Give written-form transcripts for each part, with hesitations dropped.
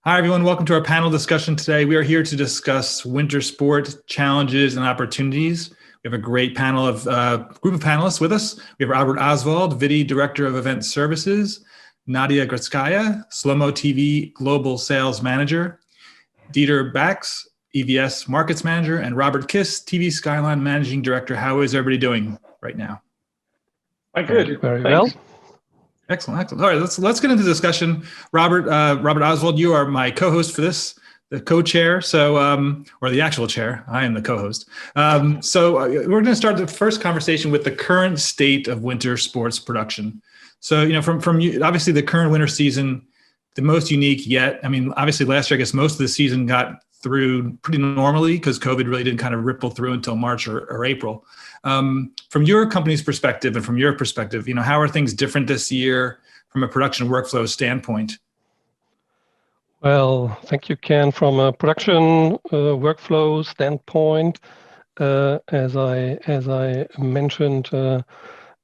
Hi, everyone. Welcome to our panel discussion today. We are here to discuss winter sport challenges and opportunities. We have a great panel of group of panelists with us. We have Robert Oszvald, Vidi Director of Event Services, Nadezhda Gretskaya, Slow-Mo TV Global Sales Manager, Dieter Backx, EVS Markets Manager, and Robert Kiss, TV Skyline Managing Director. How is everybody doing right now? Good. Very well. Excellent. All right, let's get into the discussion. Robert Oszvald, you are my co-host for this, the co-chair. So, or the actual chair. I am the co-host. We're going to start the first conversation with the current state of winter sports production. So, from obviously the current winter season, the most unique yet. I mean, obviously last year, I guess most of the season got through pretty normally because COVID really didn't kind of ripple through until March or April. From your company's perspective and from your perspective, how are things different this year from a production workflow standpoint? Well, thank you, Ken. From a production workflow standpoint, as I mentioned,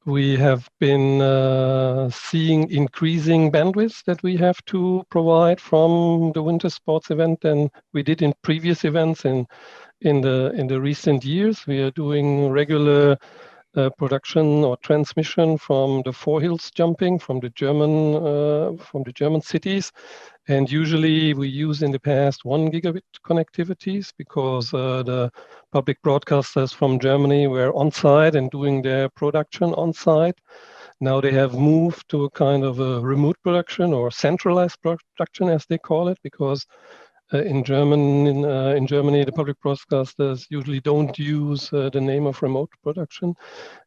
we have been seeing increasing bandwidth that we have to provide from the winter sports event than we did in previous events in the recent years. We are doing regular production or transmission from the four hills jumping from the German cities, and usually we use in the past 1 gigabit connectivities because the public broadcasters from Germany were on site and doing their production on site. Now they have moved to a kind of a remote production or centralized production, as they call it, because in Germany, the public broadcasters usually don't use the name of remote production.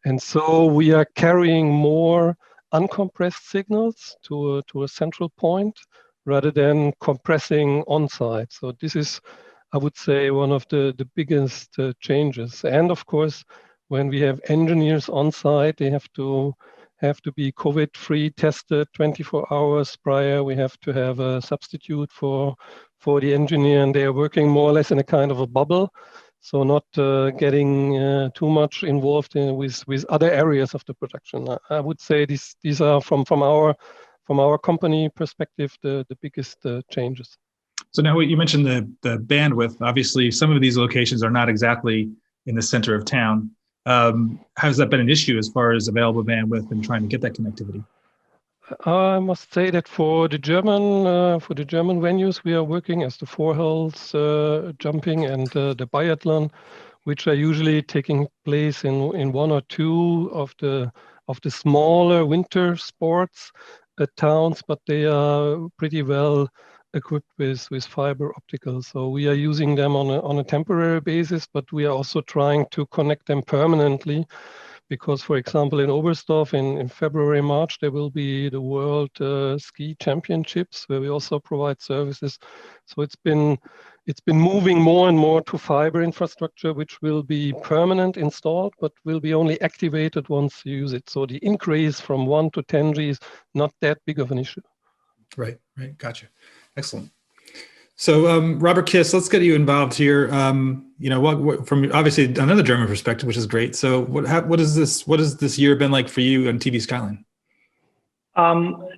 And so we are carrying more uncompressed signals to a central point rather than compressing on-site. So this is, I would say, one of the biggest changes. And of course, when we have engineers on-site, they have to be COVID-free, tested 24 hours prior. We have to have a substitute for the engineer, and they are working more or less in a kind of a bubble, so not getting too much involved with other areas of the production. I would say these are from our company perspective the biggest changes. So now you mentioned the bandwidth. Obviously, some of these locations are not exactly in the center of town. Has that been an issue as far as available bandwidth and trying to get that connectivity? I must say that for the German venues, we are working as the four hills jumping and the biathlon, which are usually taking place in one or two of the smaller winter sports towns, but they are pretty well equipped with fiber optical. So we are using them on a temporary basis, but we are also trying to connect them permanently. Because, for example, in Oberstdorf in February, March, there will be the World Ski Championships where we also provide services. So it's been moving more and more to fiber infrastructure, which will be permanent installed, but will be only activated once you use it. So the increase from 1 to 10G is not that big of an issue. Right. Gotcha. Excellent. So, Robert Kiss, let's get you involved here. What from obviously another German perspective, which is great. So, what has this year been like for you on TV Skyline? On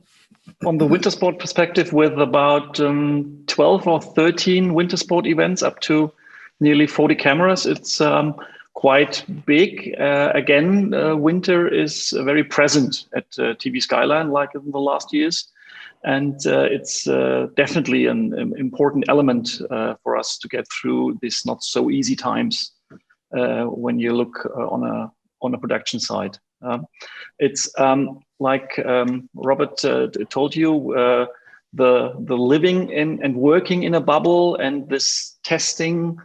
the winter sport perspective, with about 12 or 13 winter sport events, up to nearly 40 cameras, it's quite big. Again, winter is very present at TV Skyline, like in the last years. And it's definitely an important element for us to get through these not so easy times when you look on a production side. It's like Robert told you, the living in and working in a bubble and this testing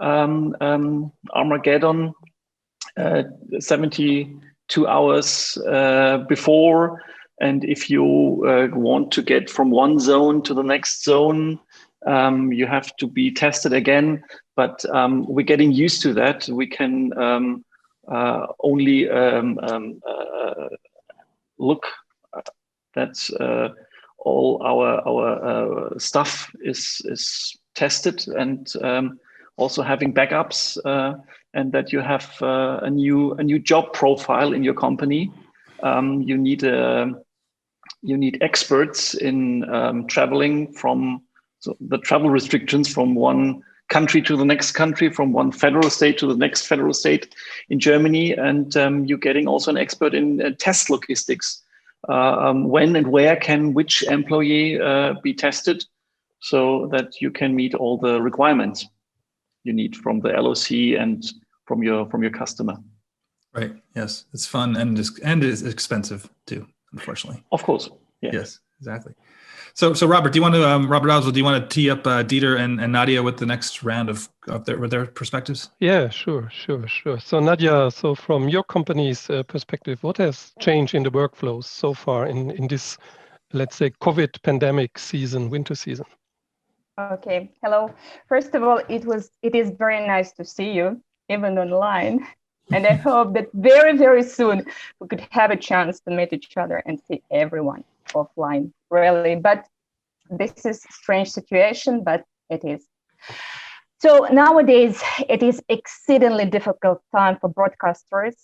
Armageddon 72 hours before. And if you want to get from one zone to the next zone, you have to be tested again. But we're getting used to that. We can only look that all our stuff is tested, and also having backups, and that you have a new job profile in your company. You need experts in traveling from So the travel restrictions from one country to the next country, from one federal state to the next federal state in Germany. And you're getting also an expert in test logistics. When and where can which employee be tested so that you can meet all the requirements you need from the LOC and from your customer. Right. Yes. It's fun and it's expensive too, unfortunately. Of course. Yeah. Yes, exactly. So Robert, do you want to Robert Oszvald, do you want to tee up Dieter and Nadia with the next round of their perspectives? Yeah, sure. So Nadia, so from your company's perspective, what has changed in the workflows so far in this, let's say, COVID pandemic season, winter season? Okay. Hello. First of all, it is very nice to see you, even online. And I hope that very, very soon we could have a chance to meet each other and see everyone offline, really. But this is a strange situation, but it is. So nowadays, it is exceedingly difficult time for broadcasters,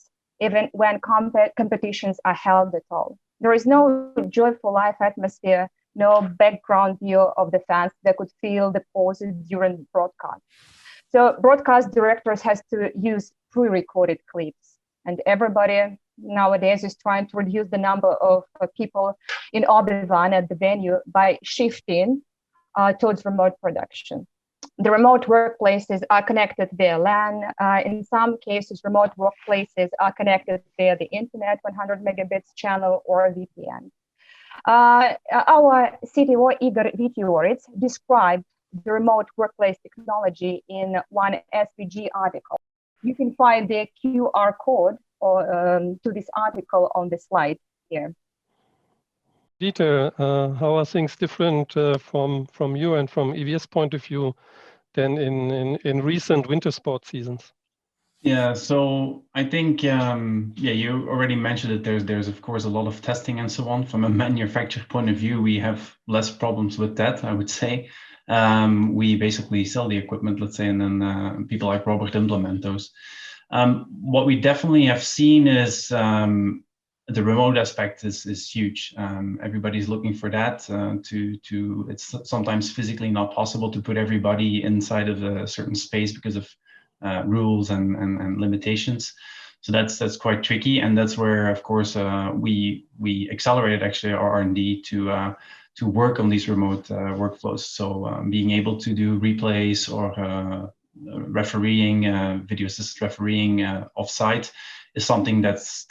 even when competitions are held at all. There is no joyful live atmosphere, no background view of the fans that could feel the pauses during the broadcast. So broadcast directors has to use pre-recorded clips, and everybody nowadays is trying to reduce the number of people in Oszvald at the venue by shifting towards remote production. The remote workplaces are connected via LAN. In some cases, remote workplaces are connected via the internet, 100 megabits channel or VPN. Our CTO, Igor Vitioritz, described the remote workplace technology in one SVG article. You can find the QR code to this article on the slide here. Dieter, how are things different from you and from EVS point of view than in recent winter sport seasons? Yeah, so I think, you already mentioned that there's of course a lot of testing and so on. From a manufacturer point of view, we have less problems with that, I would say. We basically sell the equipment, let's say, and then people like Robert implement those. What we definitely have seen is the remote aspect is huge. Everybody's looking for that. It's sometimes physically not possible to put everybody inside of a certain space because of rules and limitations. So that's quite tricky, and that's where, of course, we accelerated actually our R&D to work on these remote workflows. So being able to do replays or refereeing, video assisted refereeing offsite is something that's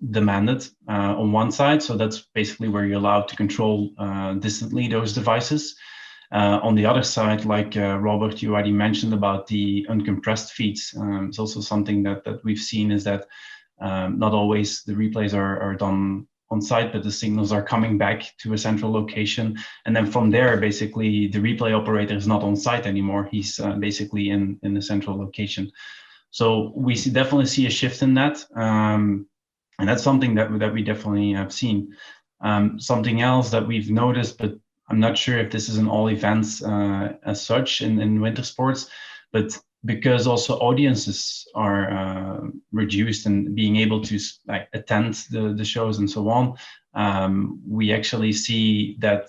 demanded on one side. So that's basically where you're allowed to control distantly those devices. On the other side, like Robert, you already mentioned about the uncompressed feeds. It's also something that we've seen is that not always the replays are done on site, but the signals are coming back to a central location. And then from there, basically, the replay operator is not on site anymore. He's basically in the central location. So we definitely see a shift in that. And that's something that we definitely have seen. Something else that we've noticed, but I'm not sure if this is in all events as such in winter sports, but because also audiences are reduced and being able to attend the shows and so on, we actually see that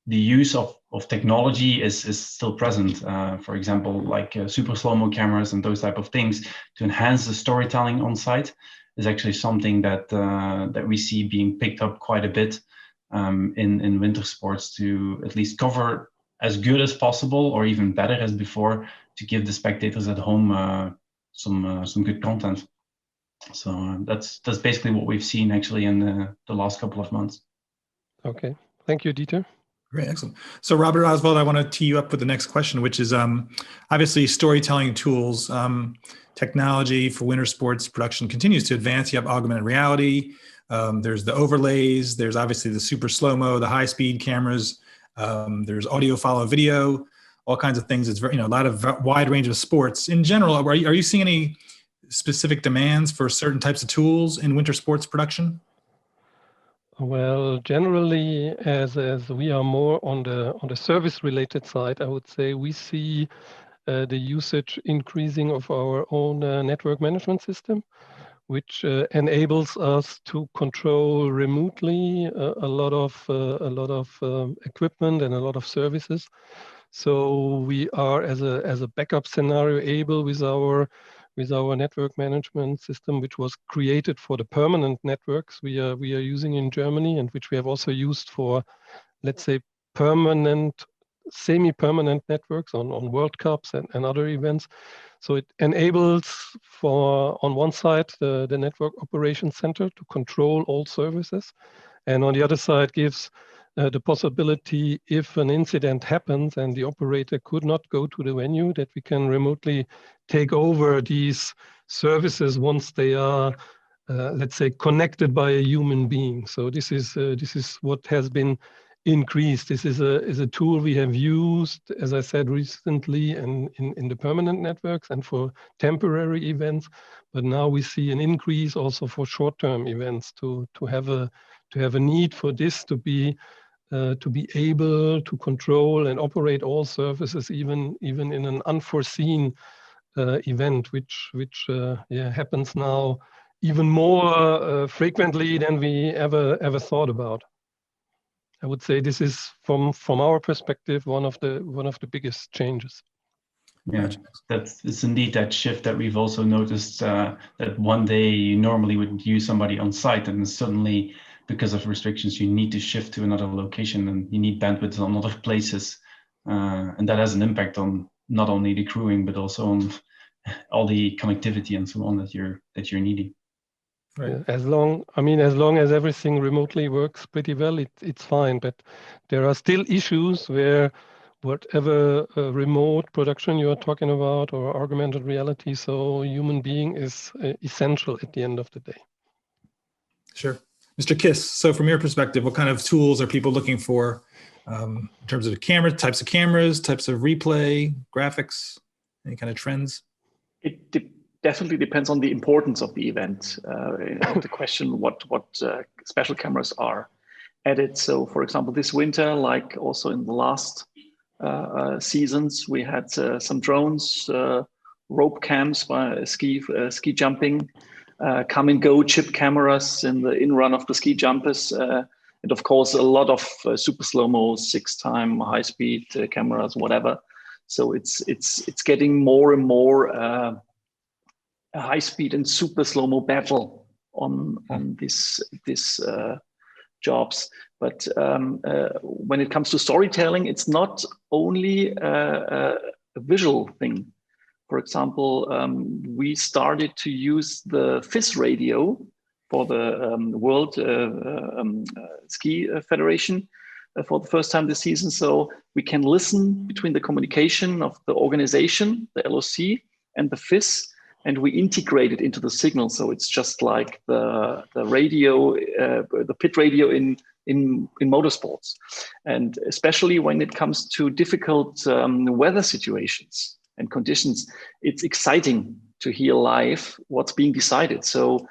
the use of technology is still present. For example, like super slow-mo cameras and those type of things to enhance the storytelling on site is actually something that we see being picked up quite a bit in winter sports to at least cover as good as possible or even better as before to give the spectators at home some good content. So that's basically what we've seen actually in the last couple of months. Okay, thank you, Dieter. Great, excellent. So Robert Oszvald, I want to tee you up with the next question, which is obviously storytelling tools. Technology for winter sports production continues to advance. You have augmented reality. There's the overlays. There's obviously the super slow-mo, the high-speed cameras. There's audio follow video, all kinds of things. It's very, a lot of wide range of sports. In general, are you seeing any specific demands for certain types of tools in winter sports production? Well, generally, as we are more on the service-related side, I would say we see the usage increasing of our own network management system, which enables us to control remotely a lot of equipment and a lot of services. So we are, as a backup scenario, able with our network management system, which was created for the permanent networks we are using in Germany, and which we have also used for, let's say, permanent, semi-permanent networks on World Cups and other events. So it enables for, on one side, the network operations center to control all services, and on the other side gives the possibility, if an incident happens and the operator could not go to the venue, that we can remotely take over these services once they are, let's say, connected by a human being. So this is what has been increased. This is a tool we have used, as I said, recently in the permanent networks and for temporary events. But now we see an increase also for short-term events to have a need for this to be able to control and operate all services, even in an unforeseen event, which happens now even more frequently than we ever thought about. I would say this is from our perspective one of the biggest changes. Yeah, it's indeed that shift that we've also noticed, that one day you normally would use somebody on site, and suddenly, because of restrictions, you need to shift to another location and you need bandwidth on other places, and that has an impact on not only the crewing but also on all the connectivity and so on that you're needing. Right. As long as everything remotely works pretty well, it's fine. But there are still issues where whatever remote production you are talking about or augmented reality, so human being is essential at the end of the day. Sure. Mr. Kiss, so from your perspective, what kind of tools are people looking for in terms of types of cameras, types of replay, graphics, any kind of trends? It definitely depends on the importance of the event. The question what special cameras are added. So, for example, this winter, like also in the last seasons, we had some drones, rope cams by ski jumping, come and go chip cameras in the in-run of the ski jumpers, and of course a lot of super slow-mo 6-time high-speed cameras, whatever. So it's getting more and more a high-speed and super slow-mo battle on this jobs. But when it comes to storytelling, it's not only a visual thing. For example, we started to use the FIS radio for the World Ski Federation for the first time this season. So we can listen between the communication of the organization, the LOC, and the FIS, and we integrate it into the signal. So it's just like the radio, the pit radio in motorsports. And especially when it comes to difficult weather situations and conditions, it's exciting to hear live what's being decided. So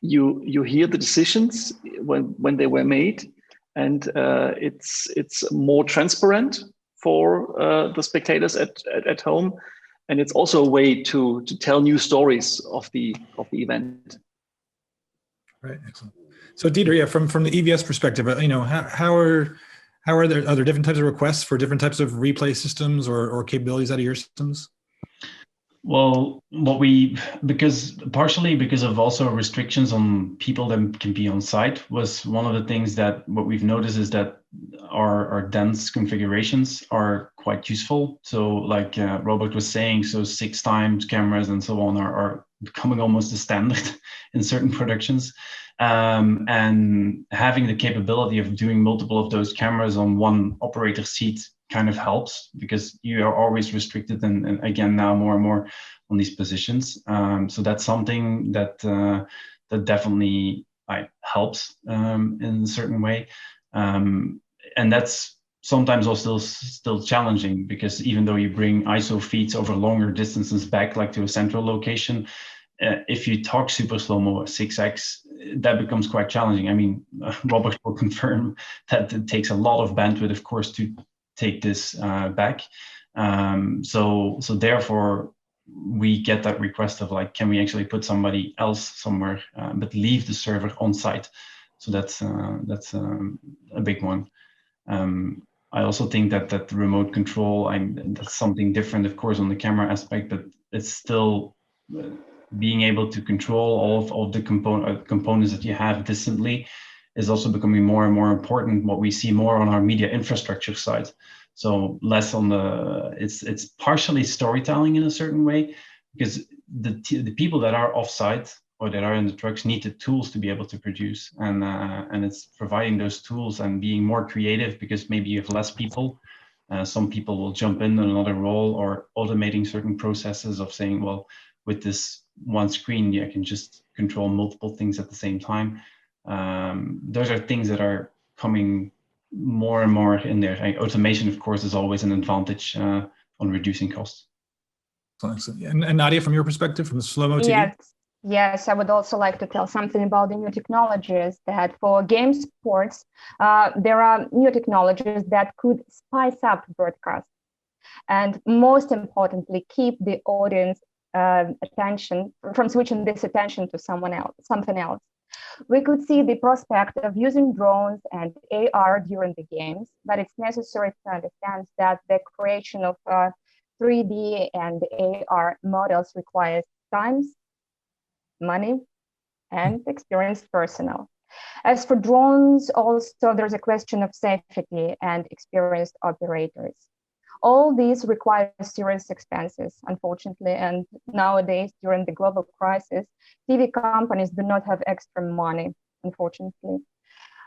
you hear the decisions when they were made, and it's more transparent for the spectators at home, and it's also a way to tell new stories of the event. Right, excellent. So Dieter, yeah, from the EVS perspective, how are there different types of requests for different types of replay systems or capabilities out of your systems? Well, partially because of also restrictions on people that can be on site, was one of the things that what we've noticed is that our dense configurations are quite useful. So like Robert was saying, so 6-times cameras and so on are becoming almost a standard in certain productions. And having the capability of doing multiple of those cameras on one operator seat kind of helps, because you are always restricted, and again now more and more on these positions. So that's something that definitely helps in a certain way, and that's sometimes also still challenging, because even though you bring ISO feeds over longer distances back, like to a central location, if you talk super slow-mo 6x, that becomes quite challenging. I mean, Robert will confirm that it takes a lot of bandwidth, of course, to take this back. So therefore, we get that request of like, can we actually put somebody else somewhere, but leave the server on site? So that's a big one. I also think that remote control, that's something different, of course, on the camera aspect, but it's still being able to control all of the components that you have distantly is also becoming more and more important. What we see more on our media infrastructure side. So less on it's partially storytelling in a certain way, because the people that are offsite or that are in the trucks need the tools to be able to produce, and it's providing those tools and being more creative, because maybe you have less people. Some people will jump in another role, or automating certain processes of saying, well, with this one screen, I can just control multiple things at the same time. Those are things that are coming more and more in there. Like automation, of course, is always an advantage on reducing costs. Excellent. And Nadia, from your perspective, from the Slow-Mo TV? Yes, I would also like to tell something about the new technologies that for game sports, there are new technologies that could spice up broadcasts, and most importantly, keep the audience attention from switching this attention to something else. We could see the prospect of using drones and AR during the games, but it's necessary to understand that the creation of 3D and AR models requires time, money, and experienced personnel. As for drones, also there's a question of safety and experienced operators. All these require serious expenses, unfortunately, and nowadays, during the global crisis, TV companies do not have extra money, unfortunately.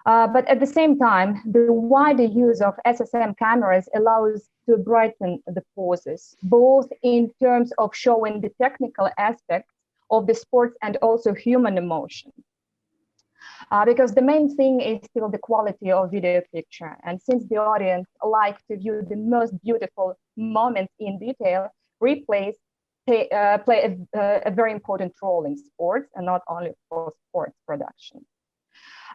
But at the same time, the wider use of SSM cameras allows to brighten the pauses, both in terms of showing the technical aspects of the sports and also human emotion. Because the main thing is still the quality of video picture. And since the audience like to view the most beautiful moments in detail, replays play a very important role in sports, and not only for sports production.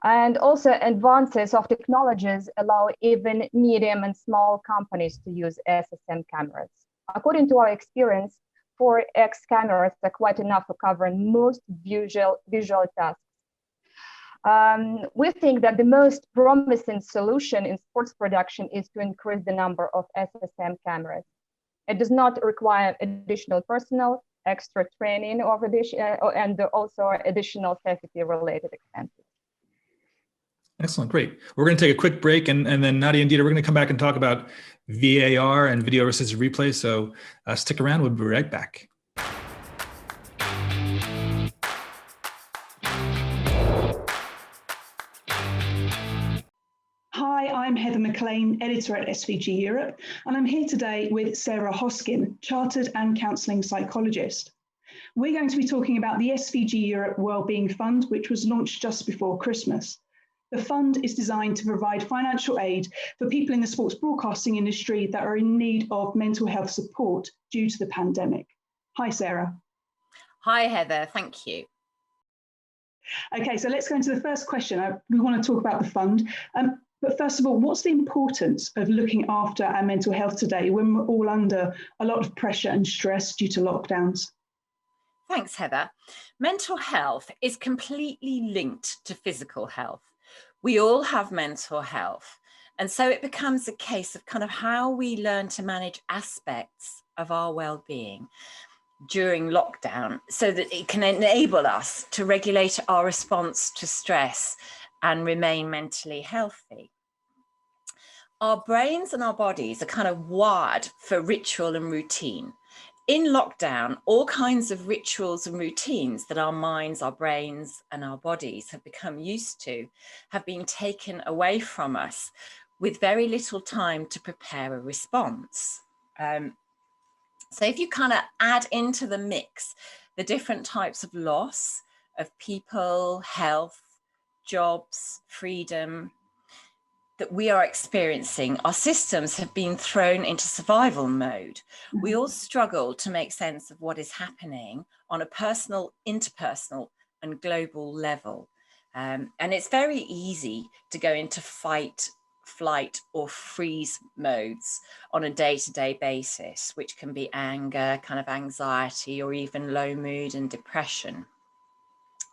And also advances of technologies allow even medium and small companies to use SSM cameras. According to our experience, 4X cameras are quite enough for covering most visual tasks. We think that the most promising solution in sports production is to increase the number of SSM cameras. It does not require additional personnel, extra training, and also additional safety-related expenses. Excellent, great. We're going to take a quick break, and then Nadia and Dieter, we're going to come back and talk about VAR and video assisted replay. So stick around, we'll be right back. Hi, I'm Heather McLean, editor at SVG Europe, and I'm here today with Sarah Hoskin, chartered and counselling psychologist. We're going to be talking about the SVG Europe Wellbeing Fund, which was launched just before Christmas. The fund is designed to provide financial aid for people in the sports broadcasting industry that are in need of mental health support due to the pandemic. Hi, Sarah. Hi, Heather. Thank you. Okay, so let's go into the first question. We want to talk about the fund. But first of all, what's the importance of looking after our mental health today when we're all under a lot of pressure and stress due to lockdowns? Thanks, Heather. Mental health is completely linked to physical health. We all have mental health. And so it becomes a case of kind of how we learn to manage aspects of our well-being during lockdown so that it can enable us to regulate our response to stress and remain mentally healthy. Our brains and our bodies are kind of wired for ritual and routine. In lockdown, all kinds of rituals and routines that our minds, our brains, and our bodies have become used to have been taken away from us with very little time to prepare a response. So if you kind of add into the mix the different types of loss of people, health, jobs, freedom that we are experiencing, our systems have been thrown into survival mode. We all struggle to make sense of what is happening on a personal, interpersonal, and global level. And it's very easy to go into fight, flight, or freeze modes on a day-to-day basis, which can be anger, kind of anxiety, or even low mood and depression.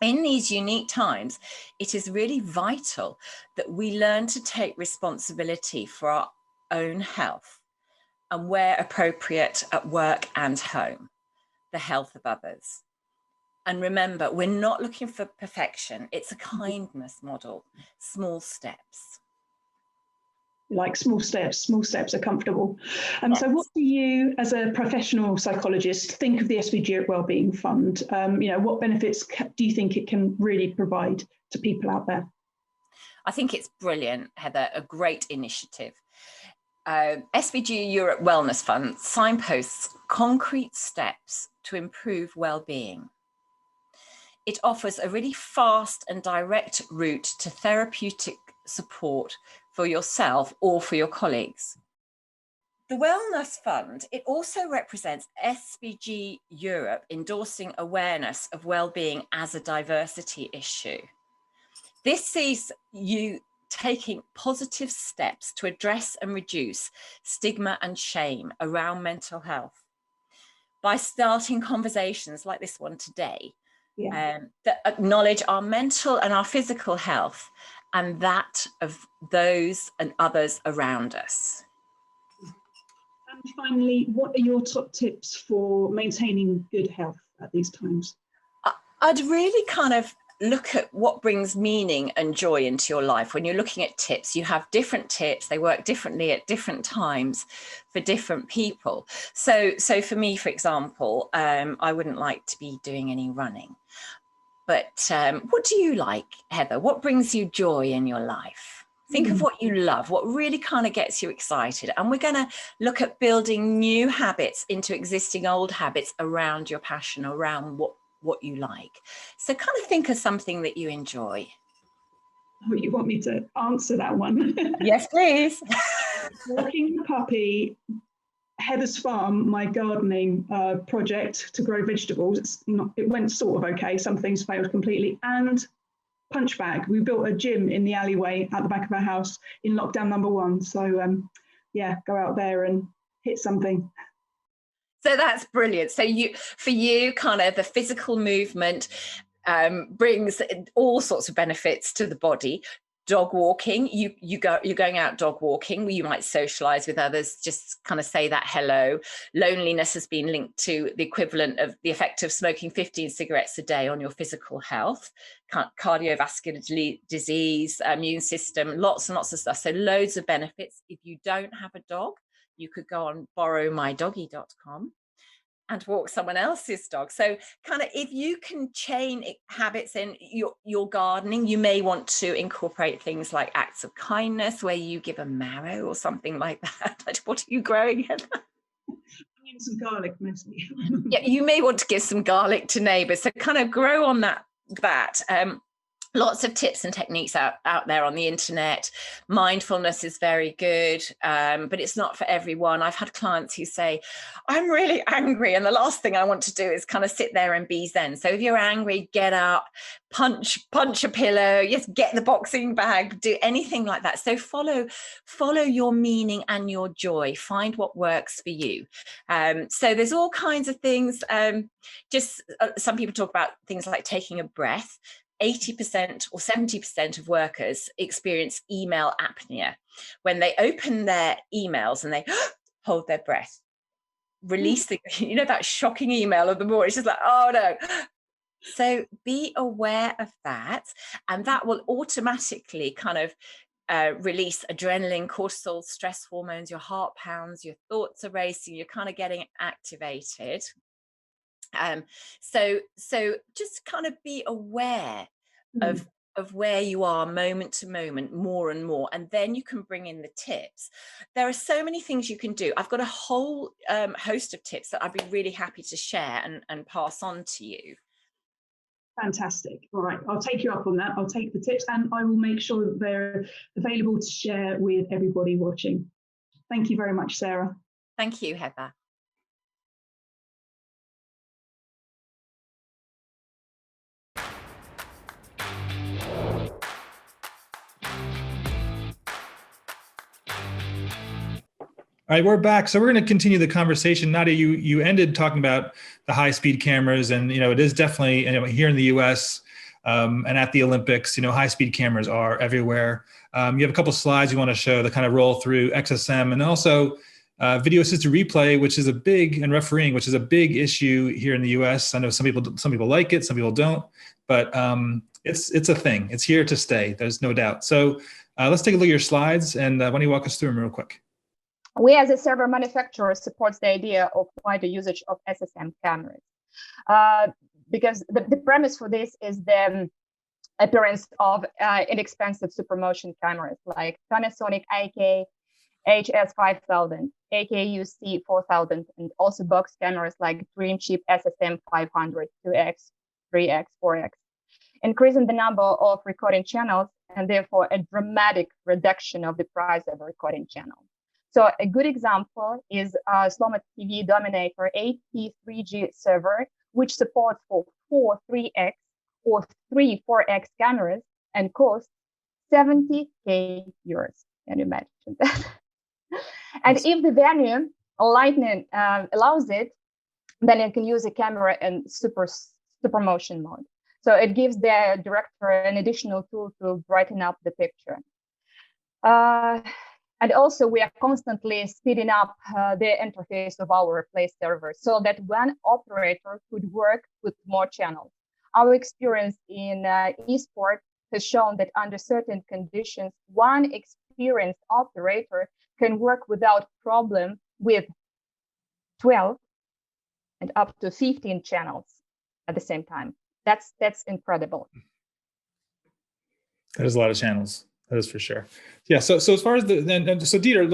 In these unique times, it is really vital that we learn to take responsibility for our own health and, where appropriate, at work and home, the health of others. And remember, we're not looking for perfection. It's a kindness model, small steps. Like small steps are comfortable. Yes. So what do you, as a professional psychologist, think of the SVG Wellbeing Fund? What benefits do you think it can really provide to people out there? I think it's brilliant, Heather, a great initiative. SVG Europe Wellness Fund signposts concrete steps to improve well-being. It offers a really fast and direct route to therapeutic support for yourself or for your colleagues. The Wellness Fund, it also represents SVG Europe endorsing awareness of well-being as a diversity issue. This sees you taking positive steps to address and reduce stigma and shame around mental health by starting conversations like this one today, that acknowledge our mental and our physical health and that of those and others around us. And finally, what are your top tips for maintaining good health at these times? I'd really kind of look at what brings meaning and joy into your life. When you're looking at tips, you have different tips. They work differently at different times for different people. So for me, for example, I wouldn't like to be doing any running. But what do you like, Heather? What brings you joy in your life? Think of what you love, what really kind of gets you excited. And we're going to look at building new habits into existing old habits around your passion, around what you like. So kind of think of something that you enjoy. Oh, you want me to answer that one? Yes, please. Walking the puppy, Heather's Farm, my gardening project to grow vegetables. It went sort of okay. Some things failed completely. And Punch Bag. We built a gym in the alleyway at the back of our house in lockdown number 1. So go out there and hit something. So that's brilliant. So for you, kind of the physical movement brings all sorts of benefits to the body. Dog walking, you're going out dog walking, you might socialize with others, just kind of say that hello. Loneliness has been linked to the equivalent of the effect of smoking 15 cigarettes a day on your physical health, cardiovascular disease, immune system, lots and lots of stuff. So loads of benefits. If you don't have a dog, you could go on borrowmydoggy.com and walk someone else's dog. So kind of if you can chain habits in your gardening, you may want to incorporate things like acts of kindness where you give a marrow or something like that. What are you growing, Heather? Some garlic mostly. Yeah, you may want to give some garlic to neighbours. So kind of grow on that. Lots of tips and techniques out there on the internet. Mindfulness is very good, but it's not for everyone. I've had clients who say, I'm really angry, and the last thing I want to do is kind of sit there and be zen. So if you're angry, get up, punch a pillow, yes, get the boxing bag, do anything like that. So follow your meaning and your joy. Find what works for you. So there's all kinds of things. Some people talk about things like taking a breath. 80% or 70% of workers experience email apnea when they open their emails and they hold their breath, release that shocking email of the morning. It's just like, oh no. So be aware of that, and that will automatically kind of release adrenaline, cortisol, stress hormones, your heart pounds, your thoughts are racing, you're kind of getting activated. So just kind of be aware of where you are moment to moment, more and more, and then you can bring in the tips. There are so many things you can do. I've got a whole host of tips that I'd be really happy to share and pass on to you. Fantastic. All right, I'll take you up on that. I'll take the tips and I will make sure that they're available to share with everybody watching. Thank you very much, Sarah. Thank you, Heather. All right, we're back. So we're going to continue the conversation. Nadia, you ended talking about the high-speed cameras, and it is definitely here in the U.S. And at the Olympics, high-speed cameras are everywhere. You have a couple slides you want to show that kind of roll through XSM, and also video assisted replay, which is and refereeing, which is a big issue here in the U.S. I know some people like it, some people don't, but it's a thing. It's here to stay. There's no doubt. So let's take a look at your slides, and why don't you walk us through them real quick? We as a server manufacturer supports the idea of wider usage of SSM cameras because the premise for this is the appearance of inexpensive supermotion cameras like Panasonic IK HS5000, AKUC 4000, and also box cameras like Dreamchip SSM 500, 2X, 3X, 4X, increasing the number of recording channels and therefore a dramatic reduction of the price of a recording channel. So a good example is Slomat TV Dominator 8P3G server, which supports for 4 3X or 3 4X cameras and costs 70K euros. Can you imagine that? And if the venue Lightning allows it, then it can use a camera in super motion mode. So it gives the director an additional tool to brighten up the picture. And also, we are constantly speeding up the interface of our replay servers so that one operator could work with more channels. Our experience in eSport has shown that under certain conditions, one experienced operator can work without problem with 12 and up to 15 channels at the same time. That's incredible. That is a lot of channels. That is for sure. Yeah. So as far as so Dieter,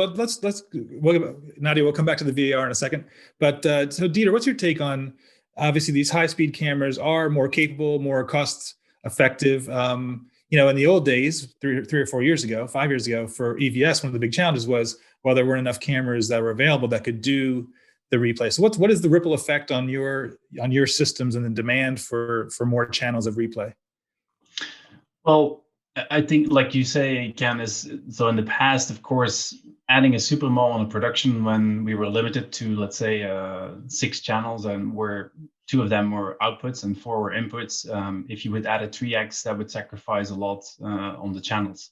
Nadia, we'll come back to the VAR in a second. But so Dieter, what's your take on, obviously these high-speed cameras are more capable, more cost-effective. In the old days, 3 or 4 years ago, 5 years ago, for EVS, one of the big challenges was, well, there weren't enough cameras that were available that could do the replay. So what is the ripple effect on your systems and the demand for more channels of replay? Well, I think, like you say, Ken, so in the past, of course, adding a supermo on a production when we were limited to, let's say, 6 channels, and where 2 of them were outputs and 4 were inputs. If you would add a 3X, that would sacrifice a lot on the channels.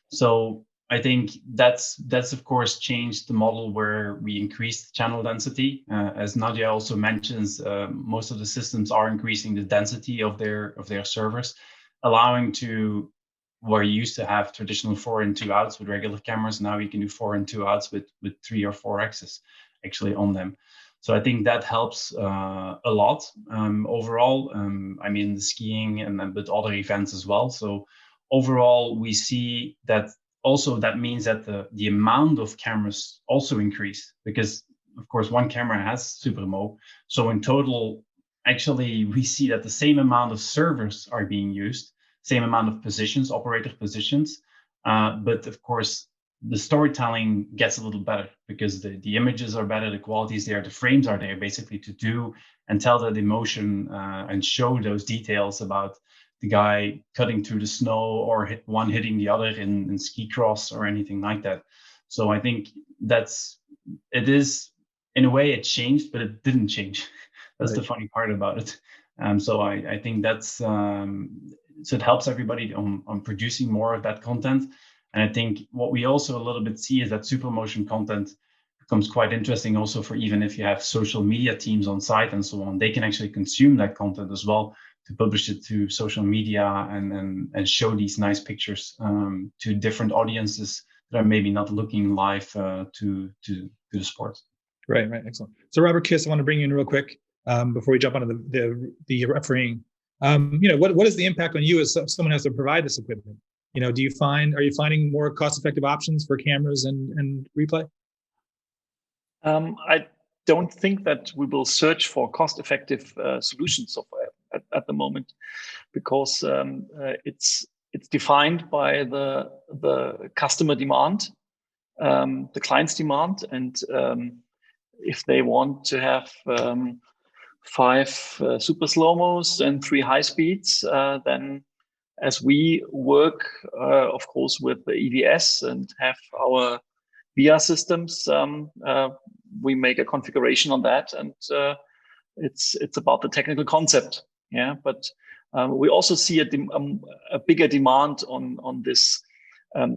So I think that's of course changed the model where we increased channel density. As Nadia also mentions, most of the systems are increasing the density of their servers, allowing to, where you used to have traditional 4 and 2 outs with regular cameras, now you can do 4 and 2 outs with 3 or 4 X's actually on them. So I think that helps a lot overall. I mean, the skiing and with other events as well. So overall, we see that also that means that the amount of cameras also increase, because of course one camera has SuperMo. So in total, actually, we see that the same amount of servers are being used, same amount of positions, operator positions, but of course the storytelling gets a little better because the images are better, the quality is there, the frames are there basically to do and tell that emotion and show those details about the guy cutting through the snow or one hitting the other in ski cross or anything like that. So I think it is, in a way it changed, but it didn't change. That's right. The funny part about it. So I think that's, so it helps everybody on producing more of that content. And I think what we also a little bit see is that supermotion content becomes quite interesting also for even if you have social media teams on site and so on, they can actually consume that content as well to publish it to social media and show these nice pictures to different audiences that are maybe not looking live to the sport. Right, excellent. So Robert Kiss, I want to bring you in real quick before we jump onto the refereeing. What is the impact on you as someone who has to provide this equipment? Are you finding more cost-effective options for cameras and replay? I don't think that we will search for cost-effective solutions at the moment, because it's defined by the customer demand, the client's demand, and if they want to have 5 super slow-mos and 3 high speeds, then as we work, of course, with the EVS and have our VR systems, we make a configuration on that, and it's about the technical concept. Yeah, but we also see a bigger demand on this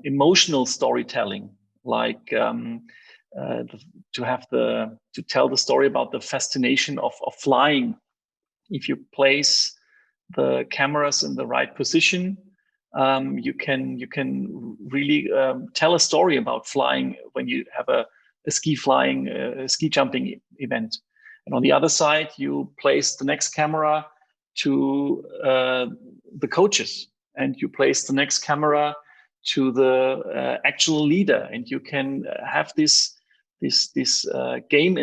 emotional storytelling, like to tell the story about the fascination of flying. If you place the cameras in the right position, you can really tell a story about flying when you have a ski jumping event. And on the other side, you place the next camera to the coaches, and you place the next camera to the actual leader, and you can have this game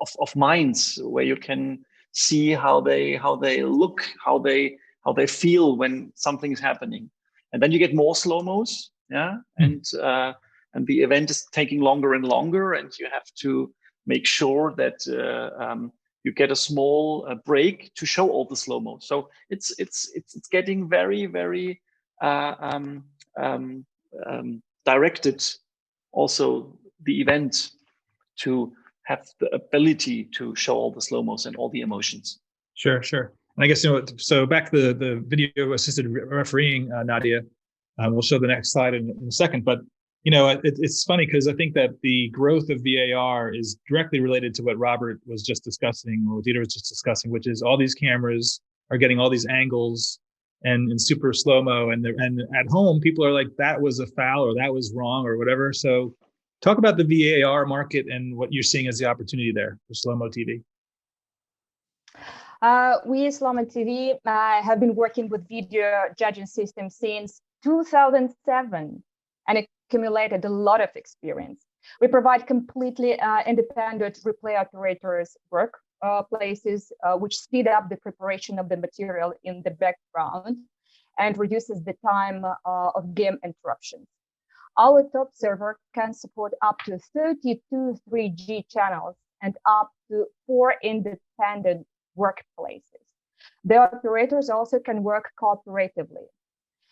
of minds where you can see how they look, how they feel when something is happening. And then you get more slow-mos, yeah, and the event is taking longer and longer, and you have to make sure that you get a small break to show all the slow-mo. So it's getting very, very directed. Also, the event to have the ability to show all the slow-mos and all the emotions. Sure. And I guess, so back to the video assisted refereeing, Nadia, we'll show the next slide in a second, but it's funny because I think that the growth of VAR is directly related to what Robert was just discussing, or what Dieter was just discussing, which is all these cameras are getting all these angles and in super slow-mo, and at home people are like, that was a foul or that was wrong or whatever. So talk about the VAR market and what you're seeing as the opportunity there for slow-mo TV. We Slow-mo TV have been working with video judging systems since 2007 and accumulated a lot of experience. We provide completely independent replay operators workplaces, which speed up the preparation of the material in the background and reduces the time of game interruptions. Our top server can support up to 32 3G channels and up to 4 independent workplaces. The operators also can work cooperatively.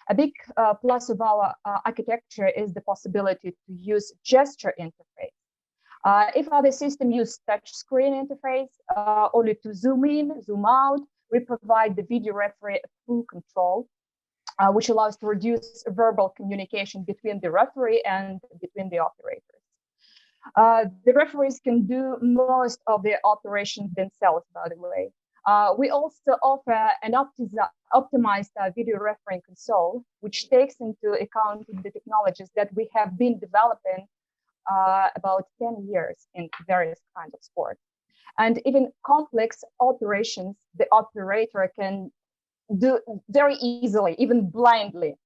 A big plus of our architecture is the possibility to use gesture interface. If other systems use touchscreen interface only to zoom in, zoom out, we provide the video referee full control, which allows to reduce verbal communication between the referee and between the operators. The referees can do most of the operations themselves, by the way. We also offer an optimized video refereeing console, which takes into account the technologies that we have been developing about 10 years in various kinds of sports. And even complex operations, the operator can do very easily, even blindly.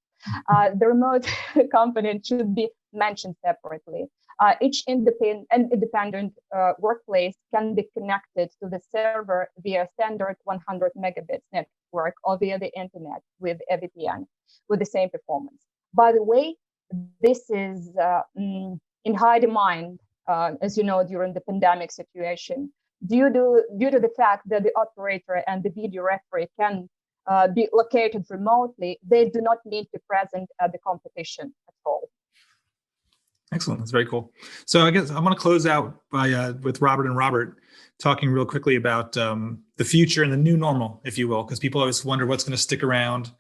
The remote component should be mentioned separately. Each independent workplace can be connected to the server via standard 100 megabits network or via the internet with a VPN with the same performance. By the way, this is in high demand, as you know, during the pandemic situation, due to the fact that the operator and the video referee can be located remotely. They do not need to be present at the competition at all. Excellent. That's very cool. So I guess I want to close out by with Robert talking real quickly about the future and the new normal, if you will, because people always wonder what's going to stick around.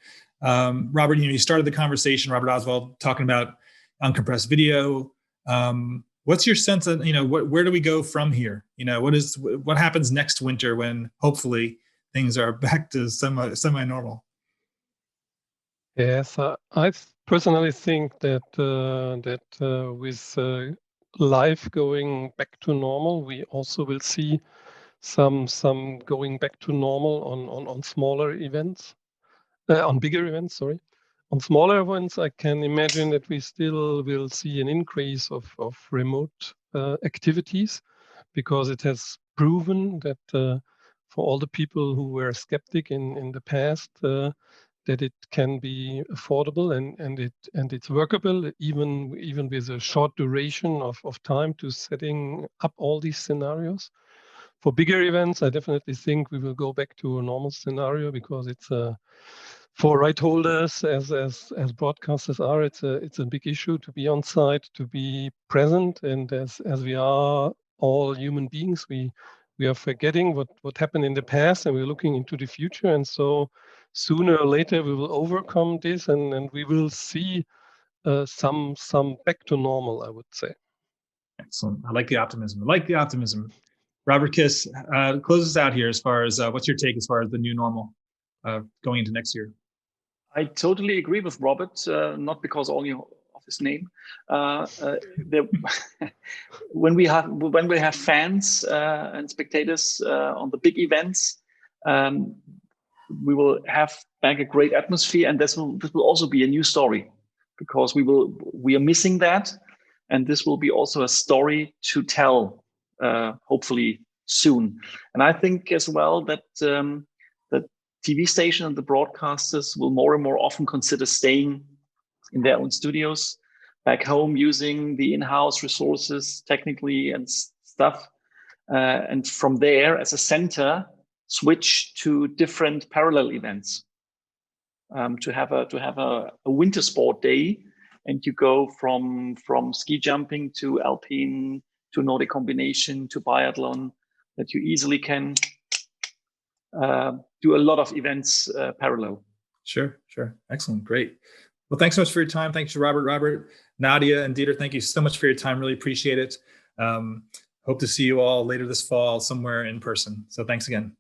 Robert, you started the conversation, Robert Oszvald, talking about uncompressed video. What's your sense of, where do we go from here? What happens next winter when hopefully things are back to semi-normal? Yes, I personally think that with life going back to normal, we also will see some going back to normal on smaller events, on bigger events. Sorry, on smaller events, I can imagine that we still will see an increase of remote activities, because it has proven that for all the people who were skeptic in the past, that it can be affordable and it's workable, even with a short duration of time to setting up all these scenarios. For bigger events, I definitely think we will go back to a normal scenario, because it's for right holders, as broadcasters are, it's a big issue to be on site, to be present, and as we are all human beings, we are forgetting what happened in the past, and we're looking into the future, and so sooner or later we will overcome this, and we will see some back to normal, I would say. Excellent. I like the optimism. Robert Kiss, close us out here as far as what's your take as far as the new normal going into next year? I totally agree with Robert, not because only of his name. When we have fans and spectators on the big events, we will have back a great atmosphere, and this will also be a new story, because we are missing that, and this will be also a story to tell, hopefully soon. And I think as well that the TV station and the broadcasters will more and more often consider staying in their own studios back home, using the in-house resources technically and stuff, and from there as a center switch to different parallel events, to have a winter sport day, and you go from ski jumping to alpine to Nordic combination to biathlon, that you easily can do a lot of events parallel. Sure. Excellent. Great. Well, thanks so much for your time. Thanks to Robert, Nadia, and Dieter. Thank you so much for your time. Really appreciate it. Hope to see you all later this fall somewhere in person. So thanks again.